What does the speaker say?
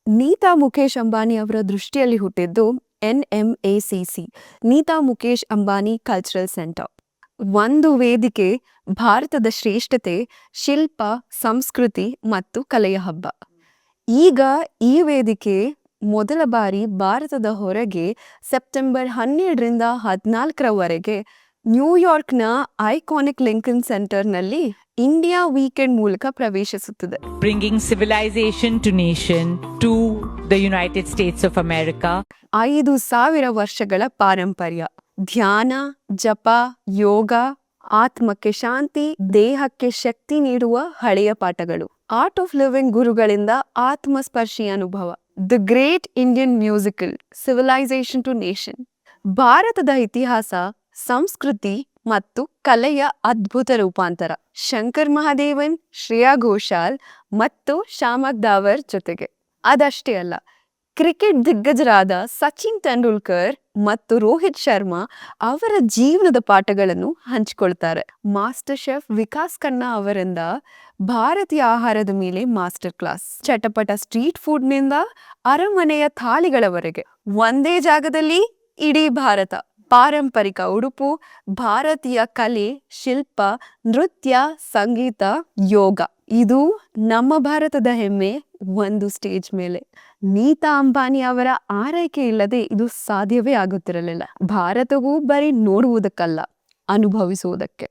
ನೀತಾ ಮುಖೇಶ್ ಅಂಬಾನಿ ಅವರ ದೃಷ್ಟಿಯಲ್ಲಿ ಹುಟ್ಟಿದ್ದು NMACC, Neeta Mukesh Ambani cultural centre. ಒಂದು ವೇದಿಕೆ ಭಾರತದ ಶ್ರೇಷ್ಠತೆ, ಶಿಲ್ಪ, ಸಂಸ್ಕೃತಿ ಮತ್ತು ಕಲೆಯ ಹಬ್ಬ. ಈಗ ಈ ವೇದಿಕೆ ಮೊದಲ ಬಾರಿ ಭಾರತದ ಹೊರಗೆ ಸೆಪ್ಟೆಂಬರ್ 12ರಿಂದ 14ರವರೆಗೆ ನ್ಯೂಯಾರ್ಕ್ನ ಐಕಾನಿಕ್ ಲಿಂಕನ್ ಸೆಂಟರ್ನಲ್ಲಿ ಇಂಡಿಯಾ ವೀಕೆಂಡ್ ಮೂಲಕ ಪ್ರವೇಶಿಸುತ್ತದೆ. Bringing civilization to nation to the United States of America. 5,000 ವರ್ಷಗಳ ಪಾರಂಪರ್ಯ, ಧ್ಯಾನ, ಜಪ, ಯೋಗ, ಆತ್ಮಕ್ಕೆ ಶಾಂತಿ, ದೇಹಕ್ಕೆ ಶಕ್ತಿ ನೀಡುವ ಹಳೆಯ ಪಾಠಗಳು. ಆರ್ಟ್ ಆಫ್ ಲಿವಿಂಗ್ ಗುರುಗಳಿಂದ ಆತ್ಮಸ್ಪರ್ಶಿ ಅನುಭವ. The great Indian musical, civilisation to nation. ಭಾರತದ ಇತಿಹಾಸ, ಸಂಸ್ಕೃತಿ ಮತ್ತು ಕಲೆಯ ಅದ್ಭುತ ರೂಪಾಂತರ. ಶಂಕರ್ ಮಹಾದೇವನ್, ಶ್ರೇಯಾ ಘೋಷಾಲ್ ಮತ್ತು ಶಾಮಕ್ ದಾವರ್ ಜೊತೆಗೆ. ಅದಷ್ಟೇ ಅಲ್ಲ, ಕ್ರಿಕೆಟ್ ದಿಗ್ಗಜರಾದ ಸಚಿನ್ ತೆಂಡೂಲ್ಕರ್ ಮತ್ತು ರೋಹಿತ್ ಶರ್ಮಾ ಅವರ ಜೀವನದ ಪಾಠಗಳನ್ನು ಹಂಚಿಕೊಳ್ತಾರೆ. ಮಾಸ್ಟರ್ ಶೆಫ್ ವಿಕಾಸ್ ಖನ್ನಾ ಅವರಿಂದ ಭಾರತೀಯ ಆಹಾರದ ಮೇಲೆ ಮಾಸ್ಟರ್ ಕ್ಲಾಸ್. ಚಟಪಟ ಸ್ಟ್ರೀಟ್ ಫುಡ್ನಿಂದ ಅರಮನೆಯ ಥಾಲಿಗಳವರೆಗೆ ಒಂದೇ ಜಾಗದಲ್ಲಿ ಇಡೀ ಭಾರತ. ಪಾರಂಪರಿಕ ಉಡುಪು, ಭಾರತೀಯ ಕಲೆ, ಶಿಲ್ಪ, ನೃತ್ಯ, ಸಂಗೀತ, ಯೋಗ. ಇದು ನಮ್ಮ ಭಾರತದ ಹೆಮ್ಮೆ ಒಂದು ಸ್ಟೇಜ್ ಮೇಲೆ. ನೀತಾ ಅಂಬಾನಿ ಅವರ ಆರೈಕೆ ಇಲ್ಲದೆ ಇದು ಸಾಧ್ಯವೇ ಆಗುತ್ತಿರಲಿಲ್ಲ. ಭಾರತವು ಬರೀ ನೋಡುವುದಕ್ಕಲ್ಲ, ಅನುಭವಿಸುವುದಕ್ಕೆ.